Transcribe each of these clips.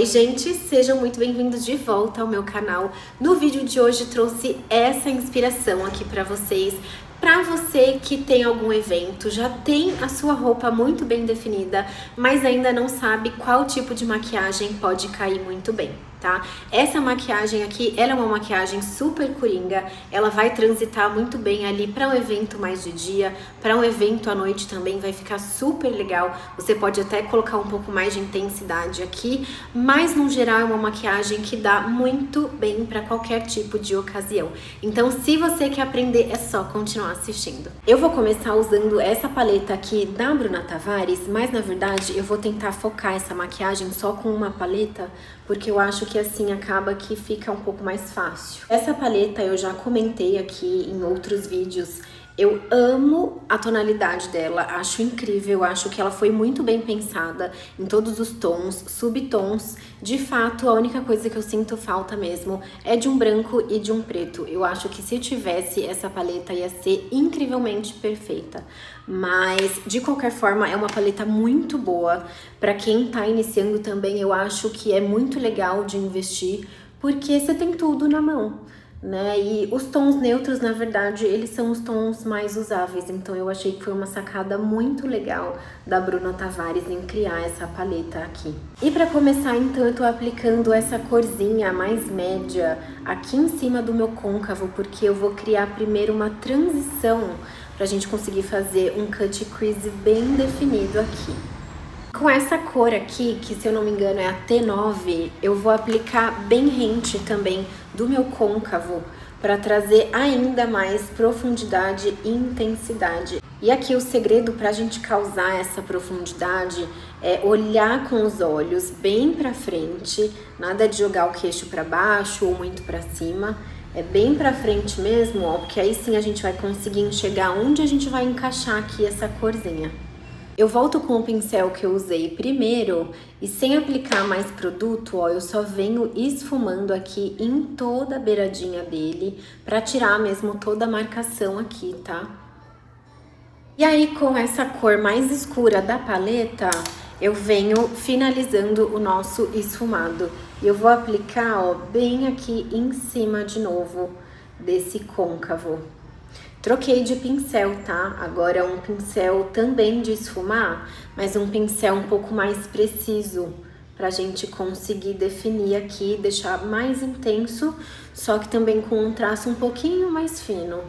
Oi gente, sejam muito bem-vindos de volta ao meu canal. No vídeo de hoje trouxe essa inspiração aqui pra vocês. Pra você que tem algum evento, já tem a sua roupa muito bem definida, mas ainda não sabe qual tipo de maquiagem pode cair muito bem, tá? Essa maquiagem aqui, ela é uma maquiagem super coringa, ela vai transitar muito bem ali para um evento mais de dia, para um evento à noite também vai ficar super legal. Você pode até colocar um pouco mais de intensidade aqui, mas no geral é uma maquiagem que dá muito bem para qualquer tipo de ocasião. Então, se você quer aprender, é só continuar assistindo. Eu vou começar usando essa paleta aqui da Bruna Tavares, mas na verdade eu vou tentar focar essa maquiagem só com uma paleta, porque eu acho que assim acaba que fica um pouco mais fácil. Essa paleta eu já comentei aqui em outros vídeos. Eu amo a tonalidade dela, acho incrível, acho que ela foi muito bem pensada em todos os tons, subtons. De fato, a única coisa que eu sinto falta mesmo é de um branco e de um preto. Eu acho que se tivesse essa paleta ia ser incrivelmente perfeita. Mas, de qualquer forma, é uma paleta muito boa. Para quem tá iniciando também, eu acho que é muito legal de investir, porque você tem tudo na mão, né? E os tons neutros, na verdade, eles são os tons mais usáveis, então eu achei que foi uma sacada muito legal da Bruna Tavares em criar essa paleta aqui. E para começar, então, eu tô aplicando essa corzinha mais média aqui em cima do meu côncavo, porque eu vou criar primeiro uma transição pra gente conseguir fazer um cut crease bem definido aqui. Com essa cor aqui, que se eu não me engano é a T9, eu vou aplicar bem rente também do meu côncavo para trazer ainda mais profundidade e intensidade. E aqui o segredo para a gente causar essa profundidade é olhar com os olhos bem para frente, nada de jogar o queixo para baixo ou muito para cima. É bem pra frente mesmo, ó, porque aí sim a gente vai conseguir enxergar onde a gente vai encaixar aqui essa corzinha. Eu volto com o pincel que eu usei primeiro e sem aplicar mais produto, ó, eu só venho esfumando aqui em toda a beiradinha dele pra tirar mesmo toda a marcação aqui, tá? E aí com essa cor mais escura da paleta, eu venho finalizando o nosso esfumado. E eu vou aplicar, ó, bem aqui em cima de novo desse côncavo. Troquei de pincel, tá? Agora é um pincel também de esfumar, mas um pincel um pouco mais preciso, pra gente conseguir definir aqui, deixar mais intenso, só que também com um traço um pouquinho mais fino.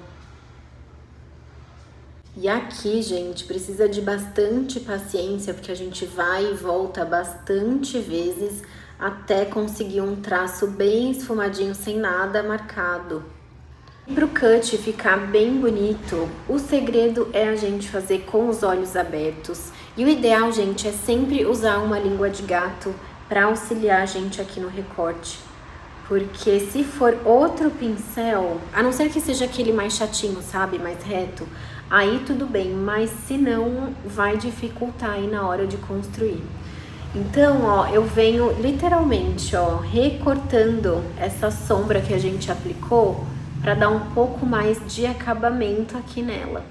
E aqui, gente, precisa de bastante paciência, porque a gente vai e volta bastante vezes até conseguir um traço bem esfumadinho, sem nada marcado. Para o cut ficar bem bonito, o segredo é a gente fazer com os olhos abertos. E o ideal, gente, é sempre usar uma língua de gato para auxiliar a gente aqui no recorte. Porque se for outro pincel, a não ser que seja aquele mais chatinho, sabe, mais reto, aí tudo bem, mas se não, vai dificultar aí na hora de construir. Então, ó, eu venho literalmente, ó, recortando essa sombra que a gente aplicou para dar um pouco mais de acabamento aqui nela.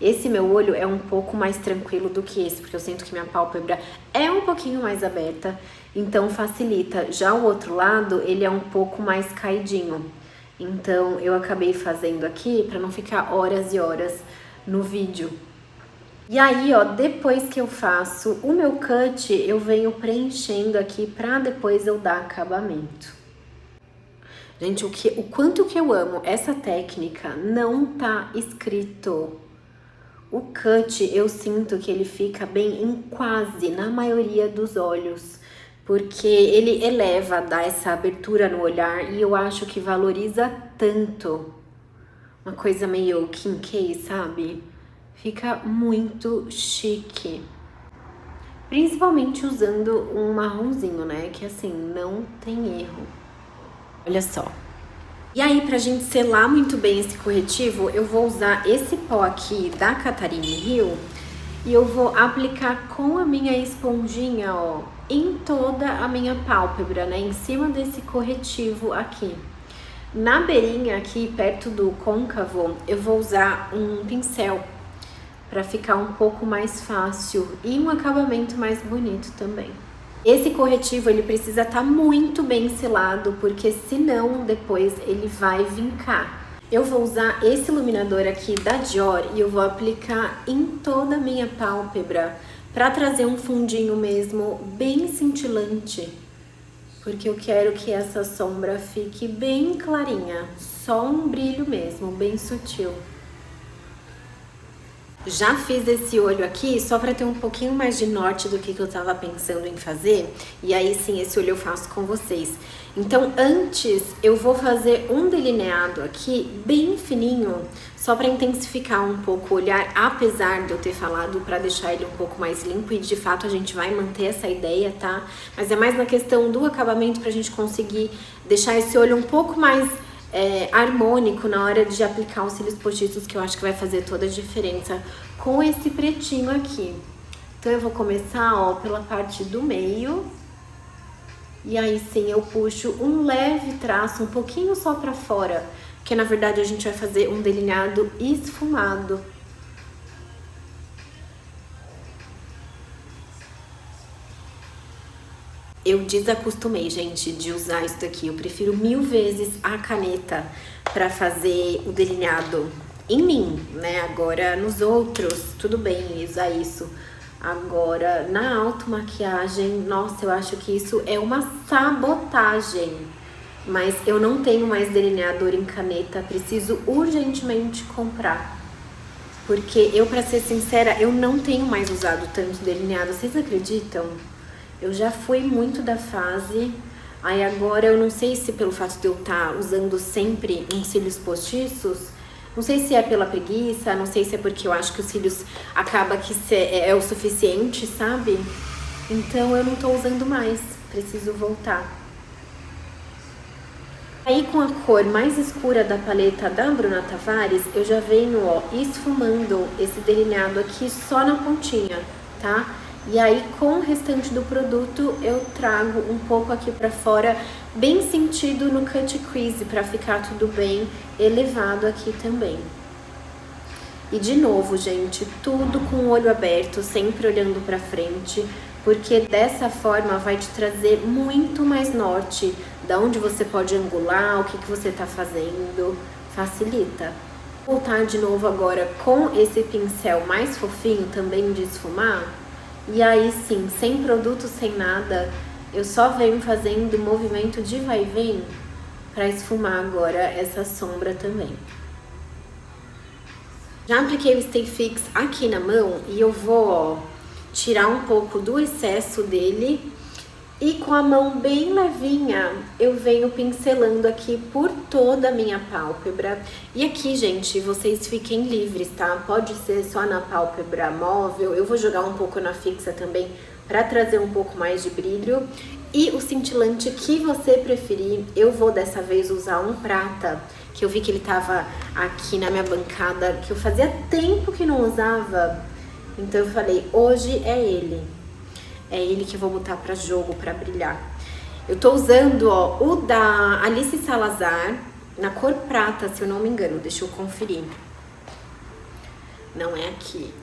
Esse meu olho é um pouco mais tranquilo do que esse, porque eu sinto que minha pálpebra é um pouquinho mais aberta, então facilita. Já o outro lado, ele é um pouco mais caidinho. Então, eu acabei fazendo aqui para não ficar horas e horas no vídeo. E aí, ó, depois que eu faço o meu cut, eu venho preenchendo aqui para depois eu dar acabamento. Gente, o quanto que eu amo essa técnica não tá escrito. O cut, eu sinto que ele fica bem em quase, na maioria dos olhos, porque ele eleva, dá essa abertura no olhar e eu acho que valoriza tanto. Uma coisa meio Kim K, sabe? Fica muito chique. Principalmente usando um marronzinho, né? Que assim, não tem erro. Olha só. E aí, pra gente selar muito bem esse corretivo, eu vou usar esse pó aqui da Catarina Hill e eu vou aplicar com a minha esponjinha, ó, em toda a minha pálpebra, né? Em cima desse corretivo aqui. Na beirinha aqui, perto do côncavo, eu vou usar um pincel para ficar um pouco mais fácil e um acabamento mais bonito também. Esse corretivo ele precisa estar muito bem selado, porque senão depois ele vai vincar. Eu vou usar esse iluminador aqui da Dior e eu vou aplicar em toda a minha pálpebra para trazer um fundinho mesmo bem cintilante, porque eu quero que essa sombra fique bem clarinha, só um brilho mesmo, bem sutil. Já fiz esse olho aqui só para ter um pouquinho mais de norte do que eu tava pensando em fazer. E aí sim, esse olho eu faço com vocês. Então antes eu vou fazer um delineado aqui bem fininho, só para intensificar um pouco o olhar, apesar de eu ter falado para deixar ele um pouco mais limpo. E de fato a gente vai manter essa ideia, tá? Mas é mais na questão do acabamento pra gente conseguir deixar esse olho um pouco mais harmônico na hora de aplicar os cílios postiços, que eu acho que vai fazer toda a diferença com esse pretinho aqui. Então eu vou começar, ó, pela parte do meio. E aí sim eu puxo um leve traço, um pouquinho só pra fora, porque na verdade a gente vai fazer um delineado esfumado. Eu desacostumei, gente, de usar isso daqui. Eu prefiro 1000 vezes a caneta pra fazer o delineado em mim, né? Agora, nos outros, tudo bem usar isso. Agora, na automaquiagem, nossa, eu acho que isso é uma sabotagem. Mas eu não tenho mais delineador em caneta, preciso urgentemente comprar. Porque eu, pra ser sincera, eu não tenho mais usado tanto delineado, vocês acreditam? Eu já fui muito da fase, aí agora eu não sei se pelo fato de eu estar usando sempre uns cílios postiços, não sei se é pela preguiça, não sei se é porque eu acho que os cílios acaba que é o suficiente, sabe? Então eu não tô usando mais, preciso voltar. Aí com a cor mais escura da paleta da Bruna Tavares, eu já venho, ó, esfumando esse delineado aqui só na pontinha, tá? E aí, com o restante do produto, eu trago um pouco aqui pra fora, bem sentido no cut crease, pra ficar tudo bem elevado aqui também. E de novo, gente, tudo com o olho aberto, sempre olhando pra frente, porque dessa forma vai te trazer muito mais norte, da onde você pode angular, o que você tá fazendo, facilita. Vou voltar de novo agora com esse pincel mais fofinho também de esfumar. E aí sim, sem produto, sem nada, eu só venho fazendo movimento de vai e vem pra esfumar agora essa sombra também. Já apliquei o Stay Fix aqui na mão e eu vou, ó, tirar um pouco do excesso dele. E com a mão bem levinha, eu venho pincelando aqui por toda a minha pálpebra. E aqui, gente, vocês fiquem livres, tá? Pode ser só na pálpebra móvel. Eu vou jogar um pouco na fixa também para trazer um pouco mais de brilho. E o cintilante que você preferir, eu vou dessa vez usar um prata, que eu vi que ele tava aqui na minha bancada, que eu fazia tempo que não usava. Então eu falei, hoje é ele. É ele que eu vou botar pra jogo, pra brilhar. Eu tô usando, ó, o da Alice Salazar, na cor prata, se eu não me engano. Deixa eu conferir. Não é aqui.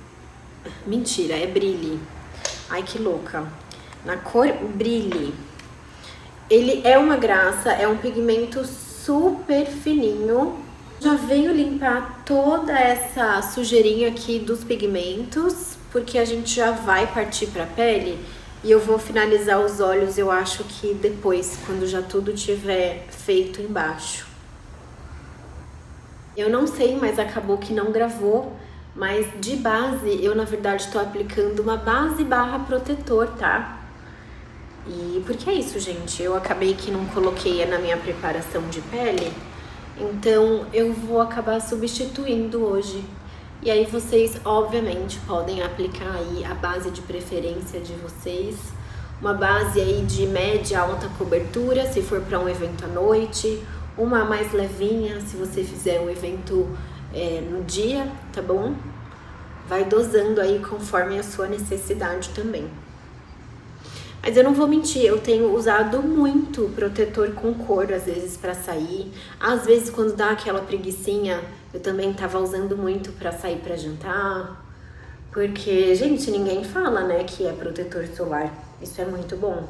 Mentira, é Brilhe. Ai, que louca. Na cor Brilhe. Ele é uma graça, é um pigmento super fininho. Já venho limpar toda essa sujeirinha aqui dos pigmentos, porque a gente já vai partir pra pele. E eu vou finalizar os olhos, eu acho que depois, quando já tudo tiver feito embaixo. Eu não sei, mas acabou que não gravou. Mas de base, eu na verdade tô aplicando uma base barra protetor, tá? E porque é isso, gente. Eu acabei que não coloquei na minha preparação de pele. Então eu vou acabar substituindo hoje. E aí vocês, obviamente, podem aplicar aí a base de preferência de vocês. Uma base aí de média, alta cobertura, se for para um evento à noite. Uma mais levinha, se você fizer um evento no dia, tá bom? Vai dosando aí conforme a sua necessidade também. Mas eu não vou mentir, eu tenho usado muito protetor com cor, às vezes, pra sair. Às vezes, quando dá aquela preguicinha, eu também tava usando muito pra sair pra jantar. Porque, gente, ninguém fala, né, que é protetor solar. Isso é muito bom.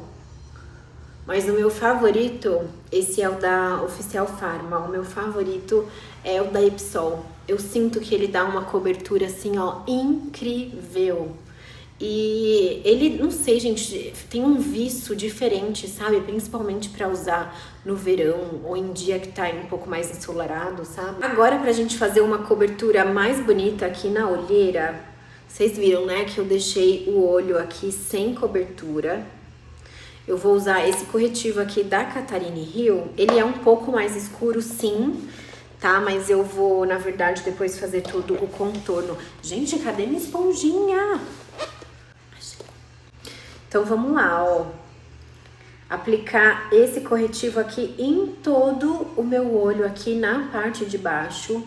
Mas o meu favorito, esse é o da Oficial Pharma. O meu favorito é o da Epsol. Eu sinto que ele dá uma cobertura assim, ó, incrível. E ele, não sei, gente, tem um viço diferente, sabe? Principalmente pra usar no verão ou em dia que tá um pouco mais ensolarado, sabe? Agora, pra gente fazer uma cobertura mais bonita aqui na olheira, vocês viram, né, que eu deixei o olho aqui sem cobertura. Eu vou usar esse corretivo aqui da Catarine Hill. Ele é um pouco mais escuro, sim, tá? Mas eu vou, na verdade, depois fazer todo o contorno. Gente, cadê minha esponjinha? Então, vamos lá, ó. Aplicar esse corretivo aqui em todo o meu olho, aqui na parte de baixo,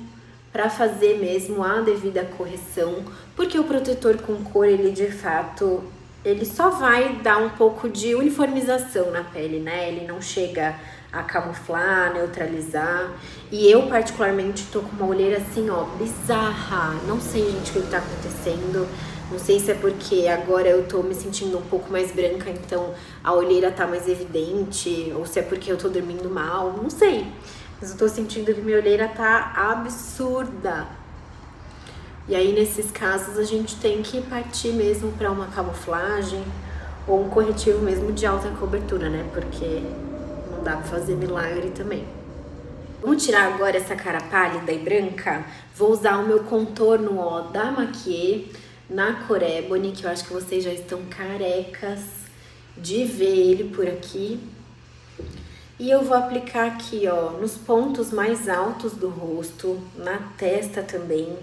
pra fazer mesmo a devida correção. Porque o protetor com cor, ele de fato... ele só vai dar um pouco de uniformização na pele, né? Ele não chega a camuflar, neutralizar. E eu, particularmente, tô com uma olheira assim, ó, bizarra. Não sei, gente, o que tá acontecendo. Não sei se é porque agora eu tô me sentindo um pouco mais branca, então a olheira tá mais evidente. Ou se é porque eu tô dormindo mal, não sei. Mas eu tô sentindo que minha olheira tá absurda. E aí, nesses casos, a gente tem que partir mesmo para uma camuflagem ou um corretivo mesmo de alta cobertura, né? Porque não dá pra fazer milagre também. Vamos tirar agora essa cara pálida e branca. Vou usar o meu contorno, ó, da Maquiê na cor Ebony, que eu acho que vocês já estão carecas de ver ele por aqui. E eu vou aplicar aqui, ó, nos pontos mais altos do rosto, na testa também.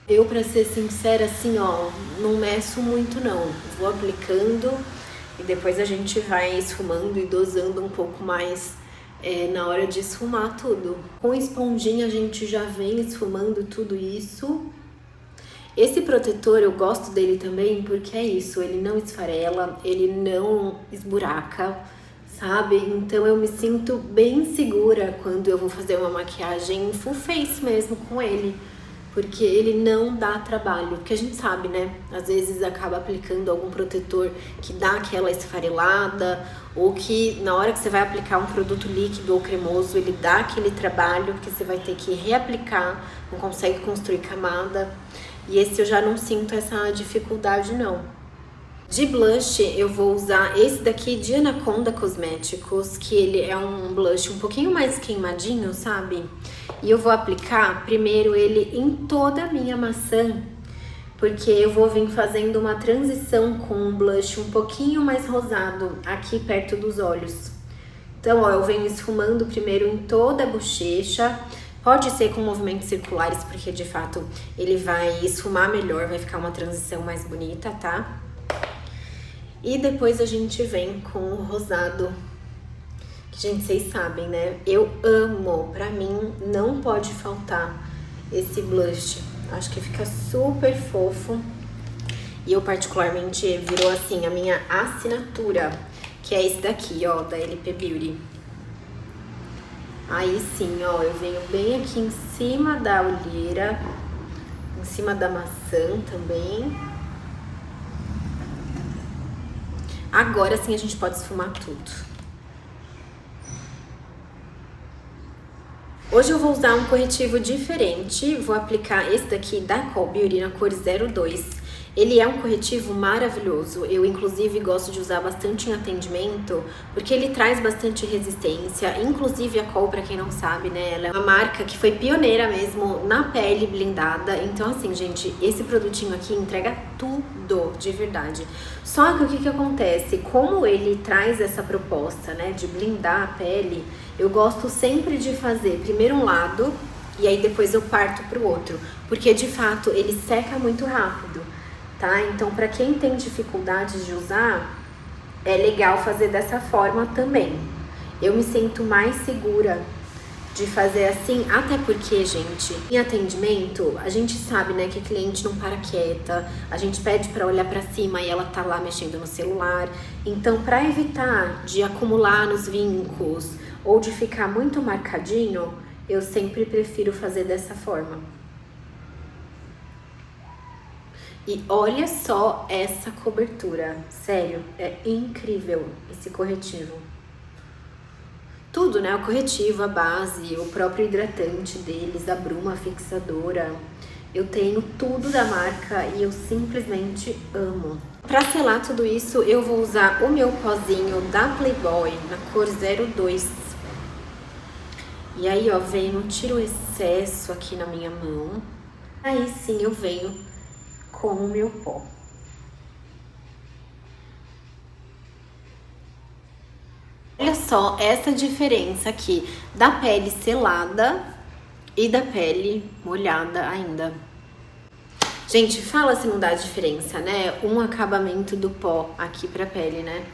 Eu, pra ser sincera, assim, ó, não meço muito não. Vou aplicando e depois a gente vai esfumando e dosando um pouco mais na hora de esfumar tudo. Com esponjinha a gente já vem esfumando tudo isso. Esse protetor eu gosto dele também porque é isso, ele não esfarela, ele não esburaca, sabe? Então eu me sinto bem segura quando eu vou fazer uma maquiagem full face mesmo com ele. Porque ele não dá trabalho, porque a gente sabe, né? Às vezes acaba aplicando algum protetor que dá aquela esfarelada, ou que na hora que você vai aplicar um produto líquido ou cremoso, ele dá aquele trabalho, porque você vai ter que reaplicar, não consegue construir camada. E esse eu já não sinto essa dificuldade, não. De blush, eu vou usar esse daqui de Anaconda Cosméticos, que ele é um blush um pouquinho mais queimadinho, sabe? E eu vou aplicar primeiro ele em toda a minha maçã, porque eu vou vir fazendo uma transição com um blush um pouquinho mais rosado aqui perto dos olhos. Então, ó, eu venho esfumando primeiro em toda a bochecha. Pode ser com movimentos circulares, porque de fato ele vai esfumar melhor, vai ficar uma transição mais bonita, tá? E depois a gente vem com o rosado, que, gente, vocês sabem, né? Eu amo, pra mim não pode faltar esse blush. Acho que fica super fofo. E eu particularmente virou assim a minha assinatura, que é esse daqui, ó, da LP Beauty. Aí sim, ó, eu venho bem aqui em cima da olheira, em cima da maçã também. Agora sim a gente pode esfumar tudo. Hoje eu vou usar um corretivo diferente, vou aplicar esse daqui da Call Beauty na cor 02. Ele é um corretivo maravilhoso, eu inclusive gosto de usar bastante em atendimento, porque ele traz bastante resistência, inclusive a Call, pra quem não sabe, né, ela é uma marca que foi pioneira mesmo na pele blindada, então assim, gente, esse produtinho aqui entrega tudo, de verdade. Só que o que acontece, como ele traz essa proposta, né, de blindar a pele, eu gosto sempre de fazer primeiro um lado, e aí depois eu parto pro outro, porque de fato ele seca muito rápido. Tá? Então, para quem tem dificuldades de usar, é legal fazer dessa forma também. Eu me sinto mais segura de fazer assim, até porque, gente, em atendimento, a gente sabe, né, que a cliente não para quieta, a gente pede para olhar para cima e ela tá lá mexendo no celular. Então, para evitar de acumular nos vincos ou de ficar muito marcadinho, eu sempre prefiro fazer dessa forma. E olha só essa cobertura, sério, é incrível esse corretivo. Tudo, né? O corretivo, a base, o próprio hidratante deles, a bruma fixadora. Eu tenho tudo da marca e eu simplesmente amo. Pra selar tudo isso, eu vou usar o meu pozinho da Playboy na cor 02. E aí, ó, venho, tiro o excesso aqui na minha mão. Aí sim eu venho com o meu pó. Olha só essa diferença aqui da pele selada e da pele molhada ainda. Gente, fala se não dá diferença, né? Um acabamento do pó aqui pra pele, né?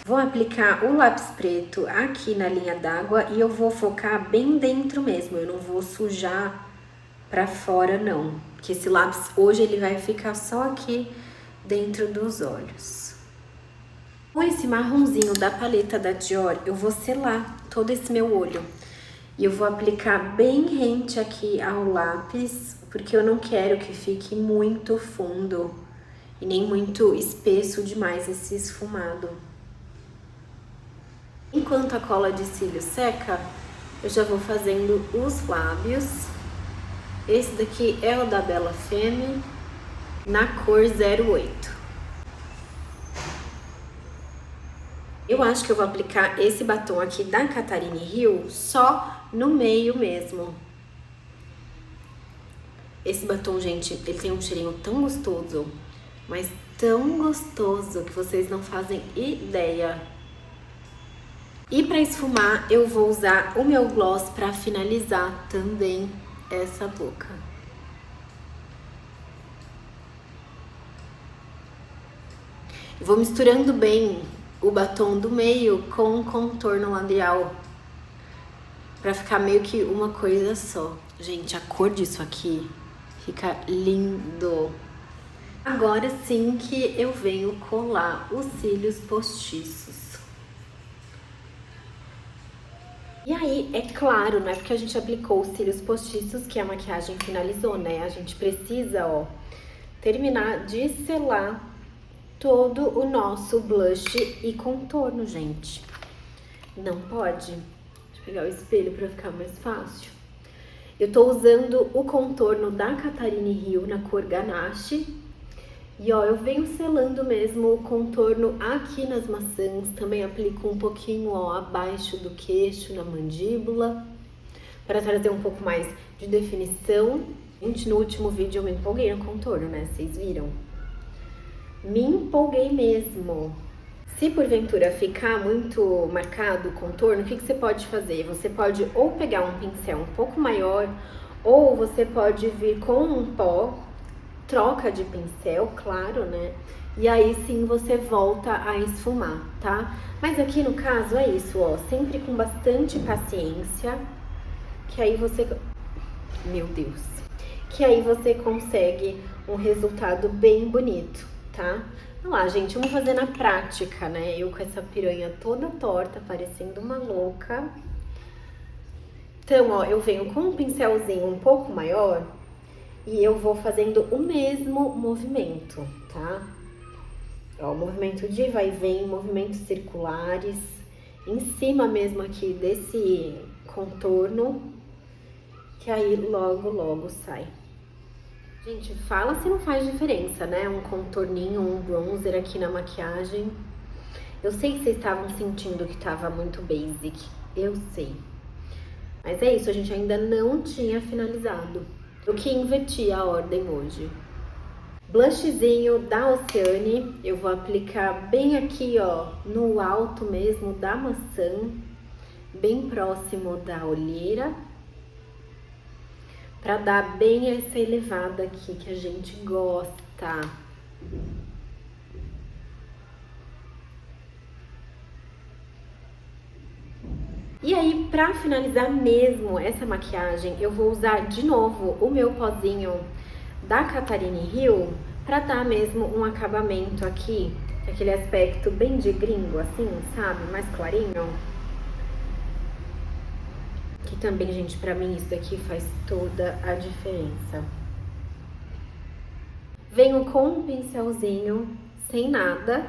Vou aplicar o lápis preto aqui na linha d'água e eu vou focar bem dentro mesmo. Eu não vou sujar pra fora, não. Porque esse lápis hoje ele vai ficar só aqui dentro dos olhos. Com esse marronzinho da paleta da Dior, eu vou selar todo esse meu olho. E eu vou aplicar bem rente aqui ao lápis, porque eu não quero que fique muito fundo e nem muito espesso demais esse esfumado. Enquanto a cola de cílio seca, eu já vou fazendo os lábios. Esse daqui é o da Bella Femme, na cor 08. Eu acho que eu vou aplicar esse batom aqui da Catarine Hill só no meio mesmo. Esse batom, gente, ele tem um cheirinho tão gostoso, mas tão gostoso que vocês não fazem ideia. E para esfumar, eu vou usar o meu gloss para finalizar também essa boca. Eu vou misturando bem o batom do meio com o contorno labial para ficar meio que uma coisa só. Gente, a cor disso aqui fica lindo. Agora sim que eu venho colar os cílios postiços. E aí, é claro, não é porque a gente aplicou os cílios postiços que a maquiagem finalizou, né? A gente precisa, ó, terminar de selar todo o nosso blush e contorno, gente. Não pode? Deixa eu pegar o espelho pra ficar mais fácil. Eu tô usando o contorno da Catarine Hill na cor Ganache. E ó, eu venho selando mesmo o contorno aqui nas maçãs. Também aplico um pouquinho, ó, abaixo do queixo, na mandíbula, para trazer um pouco mais de definição. Gente, no último vídeo eu me empolguei no contorno, né? Vocês viram? Me empolguei mesmo. Se porventura ficar muito marcado o contorno, o que você pode fazer? Você pode ou pegar um pincel um pouco maior, ou você pode vir com um pó, troca de pincel, claro, né? E aí sim você volta a esfumar, tá? Mas aqui no caso é isso, ó, sempre com bastante paciência, que aí você... Meu Deus! Que aí você consegue um resultado bem bonito, tá? Vamos lá, gente, vamos fazer na prática, né? Eu com essa piranha toda torta, parecendo uma louca. Então, ó, eu venho com um pincelzinho um pouco maior e eu vou fazendo o mesmo movimento, tá? Ó, movimento de vai e vem, movimentos circulares, em cima mesmo aqui desse contorno, que aí logo, logo sai. Gente, fala se não faz diferença, né? Um contorninho, um bronzer aqui na maquiagem. Eu sei que vocês estavam sentindo que tava muito basic, eu sei. Mas é isso, a gente ainda não tinha finalizado. Eu que inverti a ordem hoje. Blushzinho da Oceane, eu vou aplicar bem aqui, ó, no alto mesmo da maçã, bem próximo da olheira, pra dar bem essa elevada aqui que a gente gosta. E aí, pra finalizar mesmo essa maquiagem, eu vou usar de novo o meu pozinho da Catarine Hill pra dar mesmo um acabamento aqui, aquele aspecto bem de gringo, assim, sabe? Mais clarinho. Que também, gente, pra mim isso daqui faz toda a diferença. Venho com um pincelzinho, sem nada,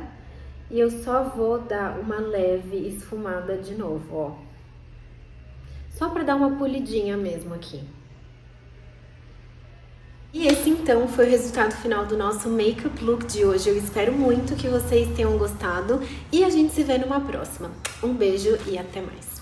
e eu só vou dar uma leve esfumada de novo, ó. Só pra dar uma polidinha mesmo aqui. E esse então foi o resultado final do nosso makeup look de hoje. Eu espero muito que vocês tenham gostado e a gente se vê numa próxima. Um beijo e até mais!